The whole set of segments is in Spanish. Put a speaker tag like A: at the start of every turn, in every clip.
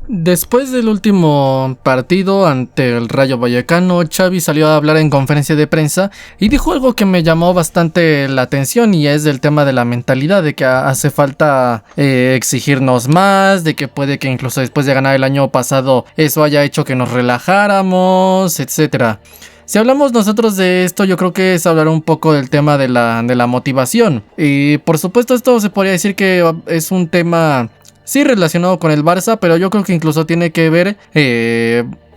A: Después del último partido ante el Rayo Vallecano, Xavi salió a hablar en conferencia de prensa y dijo algo que me llamó bastante la atención, y es del tema de la mentalidad, de que hace falta exigirnos más, de que puede que incluso después de ganar el año pasado eso haya hecho que nos relajáramos, etcétera. Si hablamos nosotros de esto, yo creo que es hablar un poco del tema de la motivación. Y por supuesto esto se podría decir que es un tema sí relacionado con el Barça, pero yo creo que incluso tiene que ver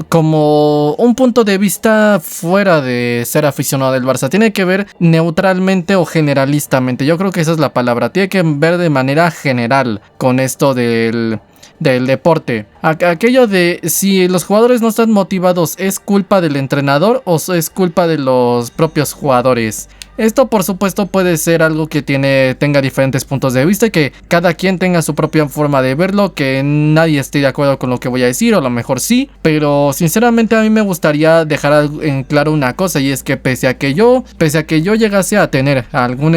A: como un punto de vista fuera de ser aficionado del Barça. Tiene que ver neutralmente o generalistamente. Yo creo que esa es la palabra. Tiene que ver de manera general con esto del deporte. Aquello de si los jugadores no están motivados, ¿es culpa del entrenador o es culpa de los propios jugadores? Esto por supuesto puede ser algo que tenga diferentes puntos de vista y que cada quien tenga su propia forma de verlo, que nadie esté de acuerdo con lo que voy a decir, o a lo mejor sí, pero sinceramente a mí me gustaría dejar en claro una cosa, y es que pese a que yo llegase a tener algún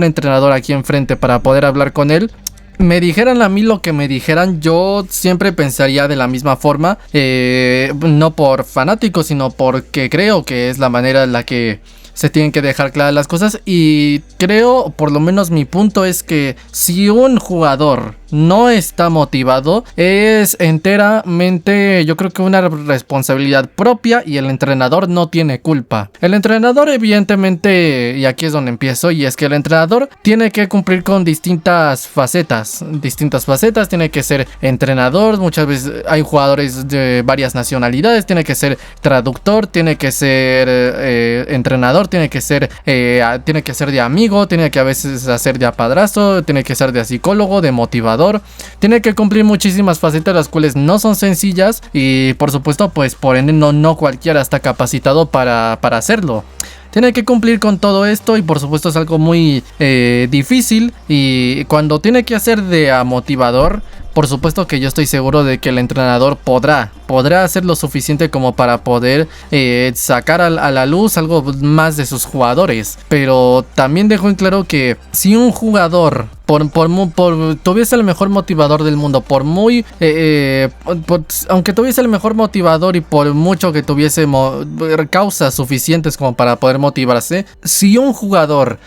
A: entrenador aquí enfrente para poder hablar con él, me dijeran a mí lo que me dijeran, yo siempre pensaría de la misma forma, no por fanático, sino porque creo que es la manera en la que se tienen que dejar claras las cosas. Y creo, por lo menos mi punto es que si un jugador no está motivado, es enteramente, yo creo que una responsabilidad propia, y el entrenador no tiene culpa. El entrenador evidentemente, y aquí es donde empiezo, y es que el entrenador tiene que cumplir con distintas facetas, tiene que ser entrenador, muchas veces hay jugadores de varias nacionalidades, tiene que ser traductor, tiene que ser entrenador, tiene que ser de amigo, tiene que a veces hacer de apadrastro, tiene que ser de psicólogo, de motivador. Tiene que cumplir muchísimas facetas, las cuales no son sencillas, y por supuesto pues por ende no cualquiera está capacitado para hacerlo. Tiene que cumplir con todo esto, y por supuesto es algo muy difícil, y cuando tiene que hacer de motivador, por supuesto que yo estoy seguro de que el entrenador podrá hacer lo suficiente como para poder sacar a la luz algo más de sus jugadores. Pero también dejo en claro que si un jugador tuviese el mejor motivador del mundo, aunque tuviese el mejor motivador y por mucho que tuviese causas suficientes como para poder motivarse, si un jugador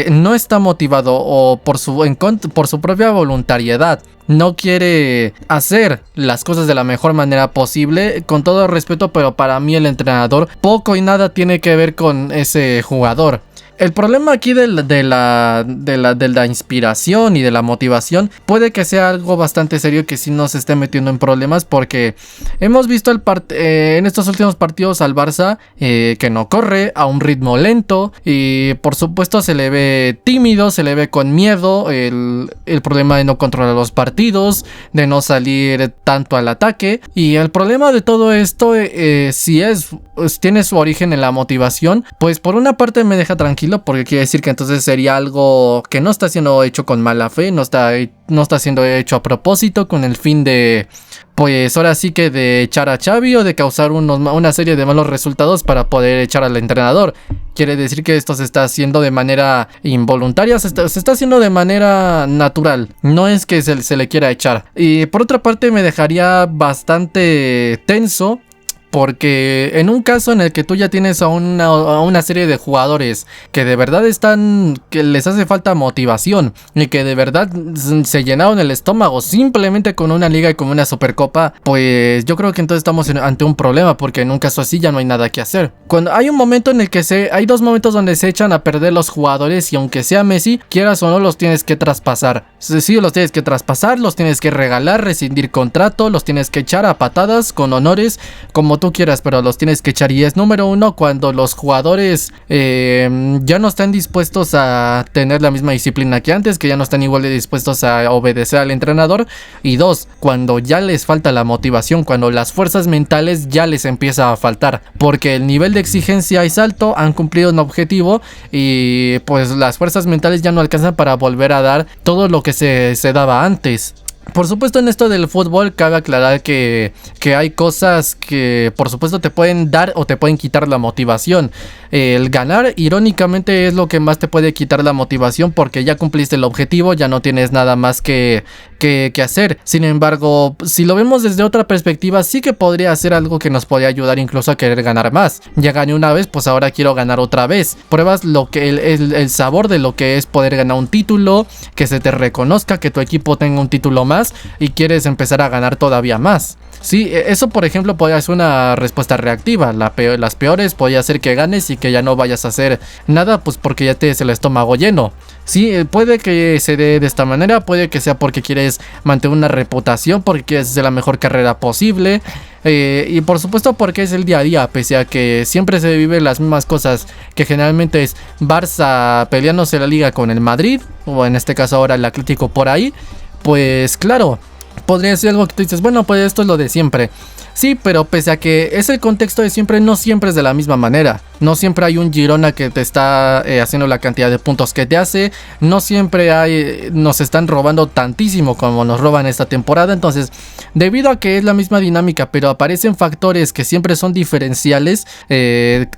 A: no está motivado o por su propia voluntariedad no quiere hacer las cosas de la mejor manera posible, con todo respeto, pero para mí el entrenador poco y nada tiene que ver con ese jugador. El problema aquí de la inspiración y de la motivación puede que sea algo bastante serio, que sí nos esté metiendo en problemas, porque hemos visto en estos últimos partidos al Barça que no corre a un ritmo lento, y por supuesto se le ve tímido, se le ve con miedo, el problema de no controlar los partidos, de no salir tanto al ataque. Y el problema de todo esto, tiene su origen en la motivación, pues por una parte me deja tranquilo, porque quiere decir que entonces sería algo que no está siendo hecho con mala fe, no está siendo hecho a propósito con el fin de, pues ahora sí que de echar a Xavi o de causar una serie de malos resultados para poder echar al entrenador. Quiere decir que esto se está haciendo de manera involuntaria, se está haciendo de manera natural, no es que se le quiera echar. Y por otra parte me dejaría bastante tenso, porque en un caso en el que tú ya tienes a una serie de jugadores que de verdad que les hace falta motivación, y que de verdad se llenaron el estómago simplemente con una liga y con una supercopa, pues yo creo que entonces estamos ante un problema, porque en un caso así ya no hay nada que hacer. Cuando hay un momento en el que hay dos momentos donde se echan a perder los jugadores, y aunque sea Messi, quieras o no, los tienes que traspasar. Sí, los tienes que traspasar, los tienes que regalar, rescindir contrato, los tienes que echar a patadas, con honores, como tú quieras, pero los tienes que echar. Y es número uno, cuando los jugadores ya no están dispuestos a tener la misma disciplina que antes, que ya no están igual de dispuestos a obedecer al entrenador. Y dos, cuando ya les falta la motivación, cuando las fuerzas mentales ya les empieza a faltar, porque el nivel de exigencia es alto, han cumplido un objetivo, y pues las fuerzas mentales ya no alcanzan para volver a dar todo lo que se daba antes. Por supuesto, en esto del fútbol cabe aclarar que que hay cosas que por supuesto te pueden dar o te pueden quitar la motivación. El ganar irónicamente es lo que más te puede quitar la motivación, porque ya cumpliste el objetivo, ya no tienes nada más que hacer. Sin embargo, si lo vemos desde otra perspectiva, sí que podría ser algo que nos podría ayudar incluso a querer ganar más. Ya gané una vez, pues ahora quiero ganar otra vez. Pruebas lo que el sabor de lo que es poder ganar un título, que se te reconozca, que tu equipo tenga un título más y quieres empezar a ganar todavía más. Sí, eso por ejemplo podría ser una respuesta reactiva. Las peores podría ser que ganes y que ya no vayas a hacer nada, pues porque ya tienes el estómago lleno. Sí, puede que se dé de esta manera, puede que sea porque quieres mantener una reputación, porque quieres hacer la mejor carrera posible. Y por supuesto porque es el día a día, pese a que siempre se viven las mismas cosas, que generalmente es Barça peleándose la liga con el Madrid, o en este caso ahora el Atlético por ahí. Pues claro, podría ser algo que tú dices, bueno, pues esto es lo de siempre. Sí, pero pese a que es el contexto de siempre, no siempre es de la misma manera. No siempre hay un Girona que te está haciendo la cantidad de puntos que te hace. No siempre nos están robando tantísimo como nos roban esta temporada. Entonces, debido a que es la misma dinámica, pero aparecen factores que siempre son diferenciales,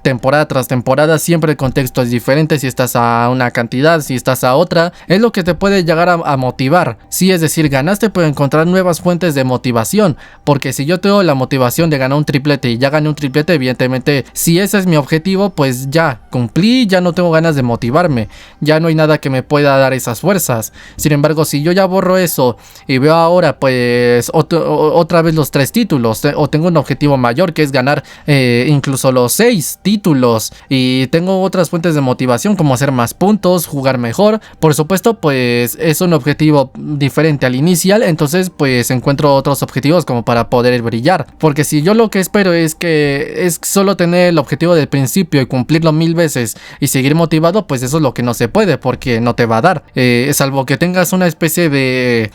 A: temporada tras temporada, siempre el contexto es diferente. Si estás a una cantidad, si estás a otra, es lo que te puede llegar a motivar. Sí, es decir, ganaste, pero encontrar nuevas fuentes de motivación. Porque si yo tengo la motivación de ganar un triplete y ya gané un triplete, evidentemente, si ese es mi objetivo, pues ya cumplí, ya no tengo ganas de motivarme, ya no hay nada que me pueda dar esas fuerzas. Sin embargo, si yo ya borro eso y veo ahora pues otra vez los 3 títulos, o tengo un objetivo mayor que es ganar incluso los 6 títulos, y tengo otras fuentes de motivación como hacer más puntos, jugar mejor, por supuesto pues es un objetivo diferente al inicial. Entonces pues encuentro otros objetivos como para poder brillar, porque si yo lo que espero es solo tener el objetivo del principio y cumplirlo 1000 veces y seguir motivado, pues eso es lo que no se puede, porque no te va a dar, salvo que tengas una especie de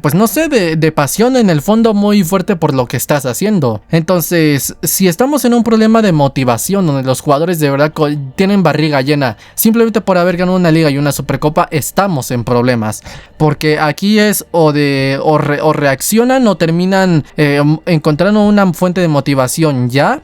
A: pues no sé, de pasión en el fondo muy fuerte por lo que estás haciendo. Entonces, si estamos en un problema de motivación donde los jugadores de verdad tienen barriga llena simplemente por haber ganado una liga y una supercopa, estamos en problemas, porque aquí es o reaccionan o terminan encontrando una fuente de motivación ya,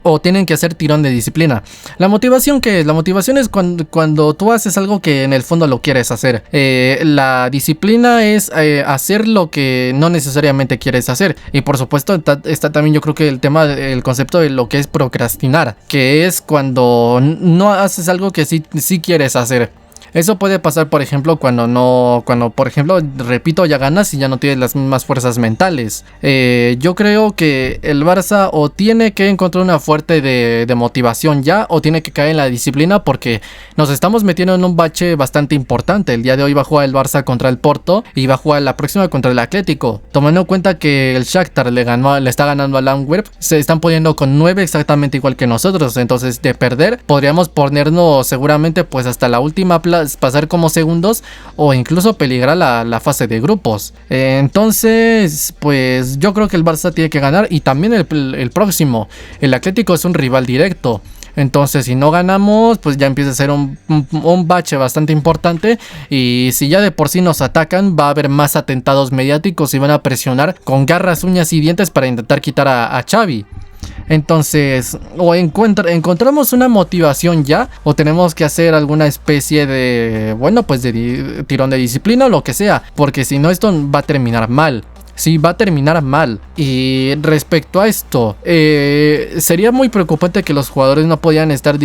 A: o tienen que hacer tirón de disciplina. ¿La motivación qué es? La motivación es cuando tú haces algo que en el fondo lo quieres hacer. La disciplina es hacer lo que no necesariamente quieres hacer. Y por supuesto está también, yo creo que el concepto de lo que es procrastinar, que es cuando no haces algo que sí quieres hacer. Eso puede pasar, por ejemplo, cuando por ejemplo, repito, ya ganas y ya no tienes las mismas fuerzas mentales. Yo creo que el Barça o tiene que encontrar una fuerte de motivación ya, o tiene que caer en la disciplina, porque nos estamos metiendo en un bache bastante importante. El día de hoy va a jugar el Barça contra el Porto y va a jugar la próxima contra el Atlético. Tomando en cuenta que el Shakhtar le está ganando al Antwerp, se están poniendo con 9 exactamente igual que nosotros. Entonces, de perder, podríamos ponernos seguramente pues hasta la última pasar como segundos, o incluso peligrar la fase de grupos. Entonces pues yo creo que el Barça tiene que ganar, y también el próximo. El Atlético es un rival directo. Entonces si no ganamos, pues ya empieza a ser un bache bastante importante. Y si ya de por sí nos atacan, va a haber más atentados mediáticos y van a presionar con garras, uñas y dientes para intentar quitar a Xavi. Entonces, o encontramos una motivación ya, o tenemos que hacer alguna especie de, bueno, pues de tirón de disciplina o lo que sea, porque si no, esto va a terminar mal. Sí, va a terminar mal. Y respecto a esto, sería muy preocupante que los jugadores no podían estar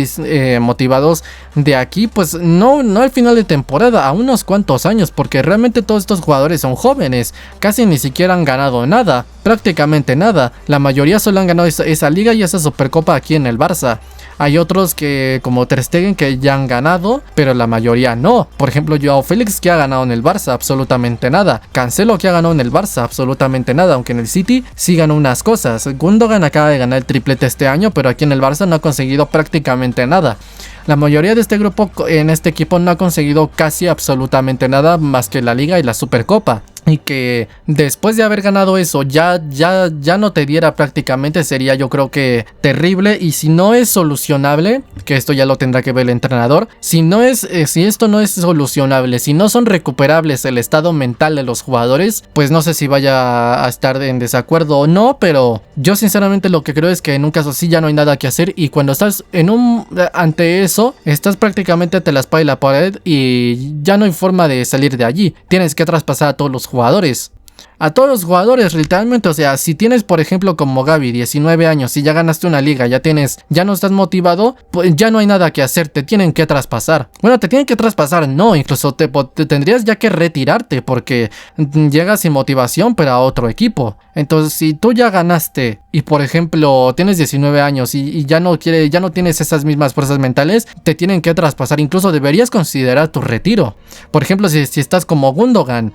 A: motivados de aquí, pues no al final de temporada, a unos cuantos años, porque realmente todos estos jugadores son jóvenes, casi ni siquiera han ganado nada, prácticamente nada. La mayoría solo han ganado esa liga y esa supercopa aquí en el Barça. Hay otros que, como Ter Stegen, que ya han ganado, pero la mayoría no. Por ejemplo, Joao Félix, que ha ganado en el Barça, absolutamente nada. Cancelo, que ha ganado en el Barça, absolutamente nada, aunque en el City sí ganó unas cosas. Gundogan acaba de ganar el triplete este año, pero aquí en el Barça no ha conseguido prácticamente nada. La mayoría de este grupo en este equipo no ha conseguido casi absolutamente nada más que la Liga y la Supercopa. Y que después de haber ganado eso ya no te diera prácticamente sería, yo creo que terrible. Y si no es solucionable, que esto ya lo tendrá que ver el entrenador, si esto no es solucionable, si no son recuperables el estado mental de los jugadores, pues no sé si vaya a estar en desacuerdo o no, pero yo sinceramente lo que creo es que en un caso así ya no hay nada que hacer. Y cuando estás ante eso, estás prácticamente ante la espada y la pared y ya no hay forma de salir de allí. Tienes que traspasar a todos los jugadores. A todos los jugadores literalmente, o sea, si tienes por ejemplo como Gaby 19 años y ya ganaste una liga, ya no estás motivado, pues ya no hay nada que hacer, te tienen que traspasar. Bueno, te tienen que traspasar, no, incluso te tendrías ya que retirarte porque llegas sin motivación pero a otro equipo. Entonces si tú ya ganaste y por ejemplo tienes 19 años y ya no tienes esas mismas fuerzas mentales, te tienen que traspasar, incluso deberías considerar tu retiro. Por ejemplo, si estás como Gundogan,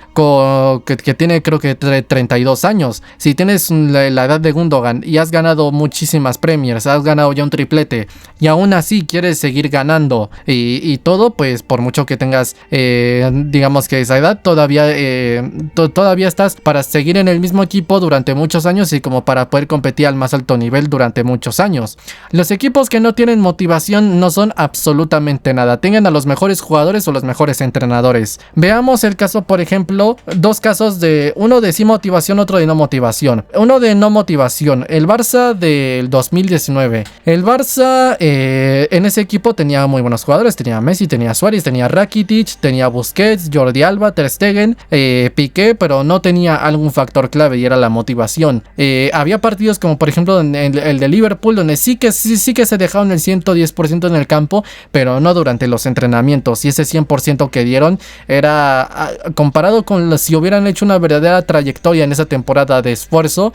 A: que tiene creo que 32 años, si tienes la edad de Gundogan y has ganado muchísimas Premiers, has ganado ya un triplete y aún así quieres seguir ganando y todo, pues por mucho que tengas digamos que esa edad, todavía estás para seguir en el mismo equipo durante muchos años y como para poder competir al más alto nivel durante muchos años. Los equipos que no tienen motivación no son absolutamente nada, tengan a los mejores jugadores o los mejores entrenadores. Veamos el caso, por ejemplo, dos casos de uno de sí motivación, otro de no motivación. Uno de no motivación, el Barça del 2019. El Barça en ese equipo tenía muy buenos jugadores, tenía Messi, tenía Suárez, tenía Rakitic, tenía Busquets, Jordi Alba, Ter Stegen, Piqué, pero no tenía algún factor clave y era la motivación. Había partidos como por ejemplo el de Liverpool, donde sí que se dejaron el 110% en el campo, pero no durante los entrenamientos, y ese 100% que dieron era comparado con si hubieran hecho una verdadera trayectoria en esa temporada de esfuerzo,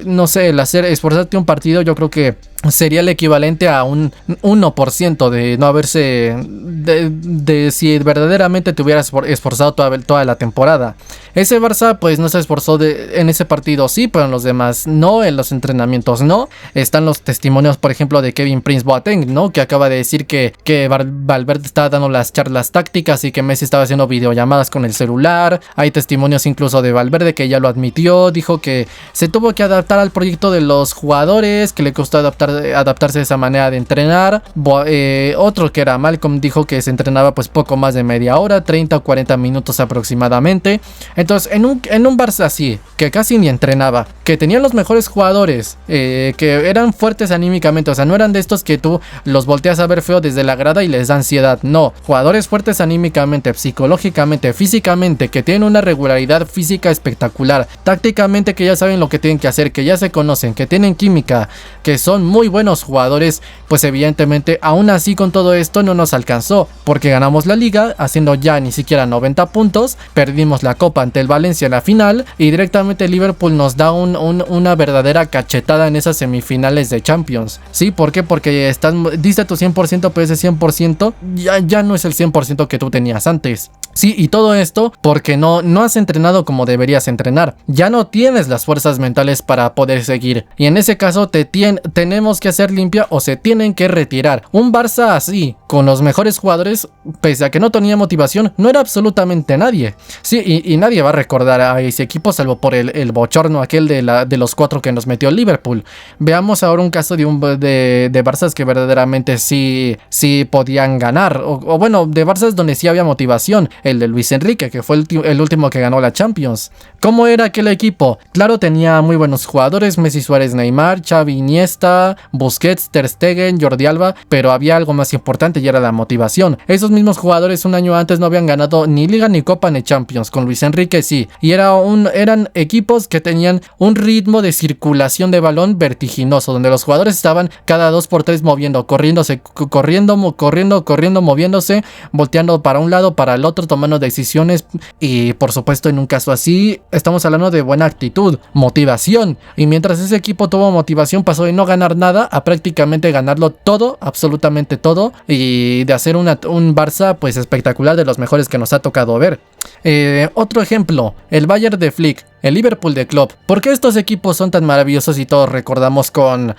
A: no sé, el esforzarte un partido, yo creo que sería el equivalente a un 1% de no haberse de si verdaderamente te hubieras esforzado toda la temporada. Ese Barça pues no se esforzó en ese partido, sí, pero en los demás no, en los entrenamientos no. Están los testimonios, por ejemplo, de Kevin Prince Boateng, ¿no? Que acaba de decir que Valverde estaba dando las charlas tácticas y que Messi estaba haciendo videollamadas con el celular. Hay testimonios incluso de Valverde que ya lo admitió, dijo que se tuvo que adaptar al proyecto de los jugadores, que le costó adaptarse a esa manera de entrenar. Otro que era Malcolm dijo que se entrenaba pues poco más de media hora, 30 o 40 minutos aproximadamente. Entonces en un Barça así, que casi ni entrenaba, que tenían los mejores jugadores, que eran fuertes anímicamente, o sea, no eran de estos que tú los volteas a ver feo desde la grada y les da ansiedad, no, jugadores fuertes anímicamente, psicológicamente, físicamente, que tienen una regularidad física espectacular, tácticamente que ya saben lo que tienen que hacer, que ya se conocen, que tienen química, que son muy buenos jugadores. Pues evidentemente aún así con todo esto no nos alcanzó, porque ganamos la liga haciendo ya ni siquiera 90 puntos, perdimos la copa ante el Valencia en la final y directamente Liverpool nos da una verdadera cachetada en esas semifinales de Champions. ¿Sí? ¿Por qué? Porque diste tu 100%, pero ese 100% ya no es el 100% que tú tenías antes. Sí, y todo esto porque no has entrenado como deberías entrenar. Ya no tienes las fuerzas mentales para poder seguir. Y en ese caso tenemos que hacer limpia o se tienen que retirar. Un Barça así, con los mejores jugadores, pese a que no tenía motivación, no era absolutamente nadie. Sí, y nadie va a recordar a ese equipo salvo por el bochorno aquel de los 4 que nos metió el Liverpool. Veamos ahora un caso de Barças que verdaderamente sí podían ganar. O bueno, de Barças donde sí había motivación. El de Luis Enrique, que fue el último que ganó la Champions. ¿Cómo era aquel equipo? Claro, tenía muy buenos jugadores, Messi, Suárez, Neymar, Xavi, Iniesta, Busquets, Ter Stegen, Jordi Alba, pero había algo más importante y era la motivación. Esos mismos jugadores un año antes no habían ganado ni Liga, ni Copa, ni Champions. Con Luis Enrique sí, y eran equipos que tenían un ritmo de circulación de balón vertiginoso, donde los jugadores estaban cada 2x3 corriendo, moviéndose, volteando para un lado, para el otro, tomando decisiones. Y por supuesto, en un caso así estamos hablando de buena actitud, motivación, y mientras ese equipo tuvo motivación, pasó de no ganar nada a prácticamente ganarlo todo, absolutamente todo, y de hacer un Barça pues espectacular, de los mejores que nos ha tocado ver. Otro ejemplo, el Bayern de Flick. el Liverpool de Klopp. ¿Por qué estos equipos son tan maravillosos y todos recordamos con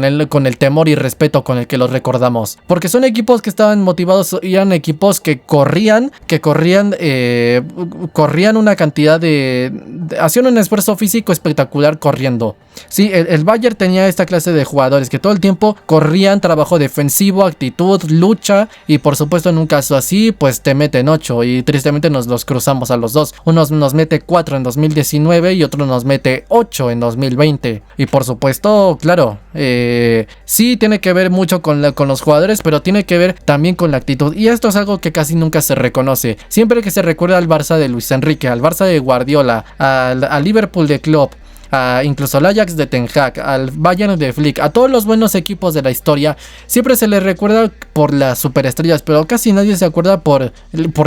A: el temor y respeto con el que los recordamos? Porque son equipos que estaban motivados y eran equipos que corrían una cantidad hacían un esfuerzo físico espectacular corriendo. Sí, el Bayern tenía esta clase de jugadores que todo el tiempo corrían, trabajo defensivo, actitud, lucha, y por supuesto en un caso así pues te meten 8 y tristemente nos los cruzamos a los dos. Uno nos mete 4 en 2019 y otro nos mete 8 en 2020. Y por supuesto, claro, sí tiene que ver mucho con los jugadores, pero tiene que ver también con la actitud, y esto es algo que casi nunca se reconoce. Siempre que se recuerda al Barça de Luis Enrique, al Barça de Guardiola, al Liverpool de Klopp, incluso al Ajax de Ten Hag, al Bayern de Flick, a todos los buenos equipos de la historia, siempre se les recuerda por las superestrellas, pero casi nadie se acuerda por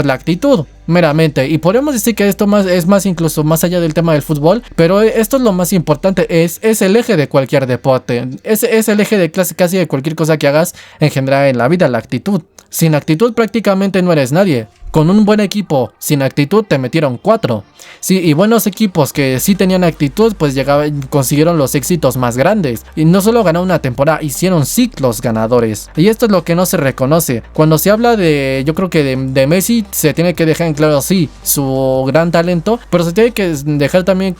A: la actitud meramente. Y podemos decir que esto es más incluso más allá del tema del fútbol, pero esto es lo más importante, es el eje de cualquier deporte, es el eje de casi de cualquier cosa que hagas en general en la vida, la actitud. Sin actitud prácticamente no eres nadie. Con un buen equipo sin actitud te metieron 4. Sí, y buenos equipos que sí tenían actitud pues consiguieron los éxitos más grandes. Y no solo ganaron una temporada, hicieron ciclos ganadores. Y esto es lo que no se reconoce. Cuando se habla yo creo que de Messi, se tiene que dejar en claro, sí, su gran talento, pero se tiene que dejar también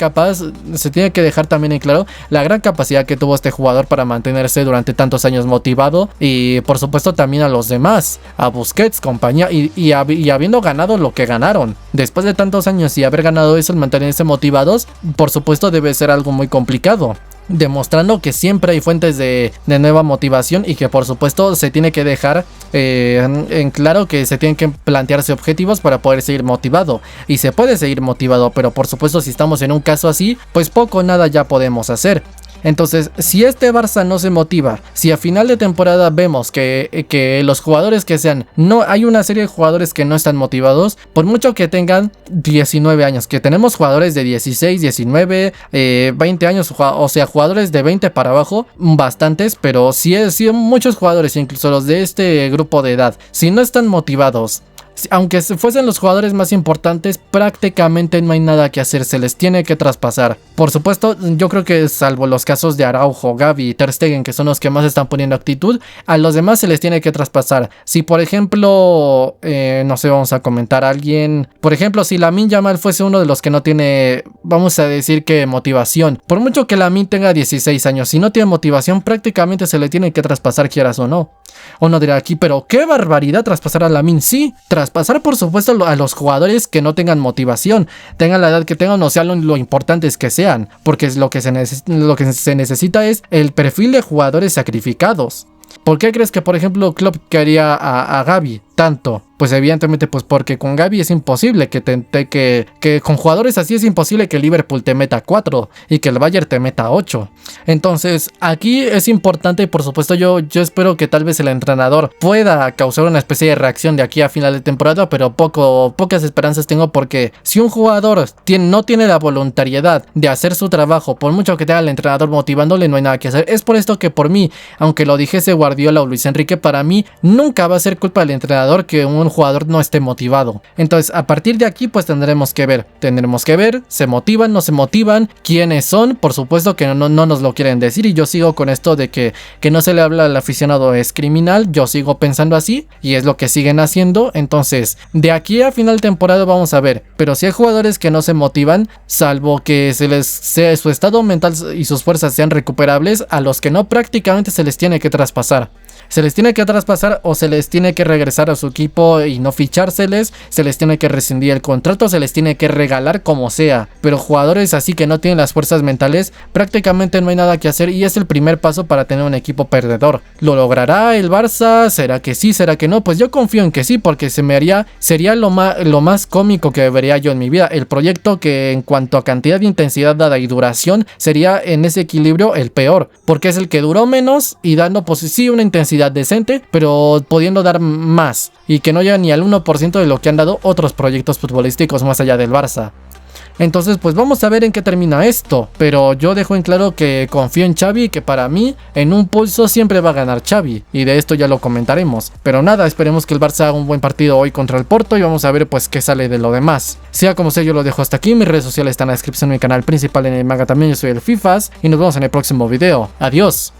A: en claro la gran capacidad que tuvo este jugador para mantenerse durante tantos años motivado, y por supuesto también a los demás, a Busquets, compañía, y habiendo ganado lo que ganaron después de tantos años, y haber ganado eso, el mantenerse motivados, por supuesto debe ser algo muy complicado, demostrando que siempre hay fuentes de nueva motivación, y que por supuesto se tiene que dejar en claro que se tienen que plantearse objetivos para poder seguir motivado, y se puede seguir motivado, pero por supuesto si estamos en un caso así, pues poco o nada ya podemos hacer. Entonces, si este Barça no se motiva, si a final de temporada vemos que los jugadores que sean, no hay una serie de jugadores que no están motivados, por mucho que tengan 19 años, que tenemos jugadores de 16, 19, 20 años, o sea, jugadores de 20 para abajo, bastantes, pero sí muchos jugadores, incluso los de este grupo de edad, si no están motivados, aunque fuesen los jugadores más importantes, prácticamente no hay nada que hacer, se les tiene que traspasar. Por supuesto, yo creo que salvo los casos de Araujo, Gavi y Ter Stegen, que son los que más están poniendo actitud, a los demás se les tiene que traspasar. Si por ejemplo, no sé, vamos a comentar a alguien, por ejemplo, si Lamine Yamal fuese uno de los que no tiene, vamos a decir que motivación, por mucho que Lamine tenga 16 años, si no tiene motivación, prácticamente se le tiene que traspasar, quieras o no. Uno dirá aquí, pero qué barbaridad traspasar a Lamine. Sí, traspasar por supuesto a los jugadores que no tengan motivación, tengan la edad que tengan, o sea lo importantes que sean, porque es lo que se necesita es el perfil de jugadores sacrificados. ¿Por qué crees que por ejemplo Klopp quería a Gavi tanto? Pues evidentemente pues porque con Gavi es imposible que con jugadores así es imposible que el Liverpool te meta 4 y que el Bayern te meta 8. Entonces aquí es importante, y por supuesto yo espero que tal vez el entrenador pueda causar una especie de reacción de aquí a final de temporada, pero pocas esperanzas tengo, porque si un jugador no tiene la voluntariedad de hacer su trabajo, por mucho que tenga el entrenador motivándole, no hay nada que hacer. Es por esto que por mí, aunque lo dijese Guardiola o Luis Enrique, para mí nunca va a ser culpa del entrenador que un jugador no esté motivado. Entonces a partir de aquí pues tendremos que ver, se motivan, no se motivan, quiénes son. Por supuesto que no nos lo quieren decir, y yo sigo con esto de que no se le habla al aficionado es criminal. Yo sigo pensando así, y es lo que siguen haciendo. Entonces de aquí a final de temporada vamos a ver, pero si hay jugadores que no se motivan, salvo que su estado mental y sus fuerzas sean recuperables, a los que no prácticamente se les tiene que traspasar. Se les tiene que traspasar, o se les tiene que regresar a su equipo y no fichárseles, se les tiene que rescindir el contrato, se les tiene que regalar como sea. Pero jugadores así que no tienen las fuerzas mentales, prácticamente no hay nada que hacer, y es el primer paso para tener un equipo perdedor. ¿Lo logrará el Barça? ¿Será que sí? ¿Será que no? Pues yo confío en que sí, porque sería lo más cómico que vería yo en mi vida. El proyecto que en cuanto a cantidad de intensidad dada y duración sería en ese equilibrio el peor, porque es el que duró menos y dando pues sí una intensidad decente, pero pudiendo dar más, y que no llega ni al 1% de lo que han dado otros proyectos futbolísticos más allá del Barça. Entonces pues vamos a ver en qué termina esto, pero yo dejo en claro que confío en Xavi y que para mí en un pulso siempre va a ganar Xavi, y de esto ya lo comentaremos. Pero nada, esperemos que el Barça haga un buen partido hoy contra el Porto y vamos a ver pues qué sale de lo demás. Sea como sea, yo lo dejo hasta aquí, mis redes sociales están en la descripción de mi canal principal, en el manga también, yo soy el Fifas y nos vemos en el próximo video. Adiós.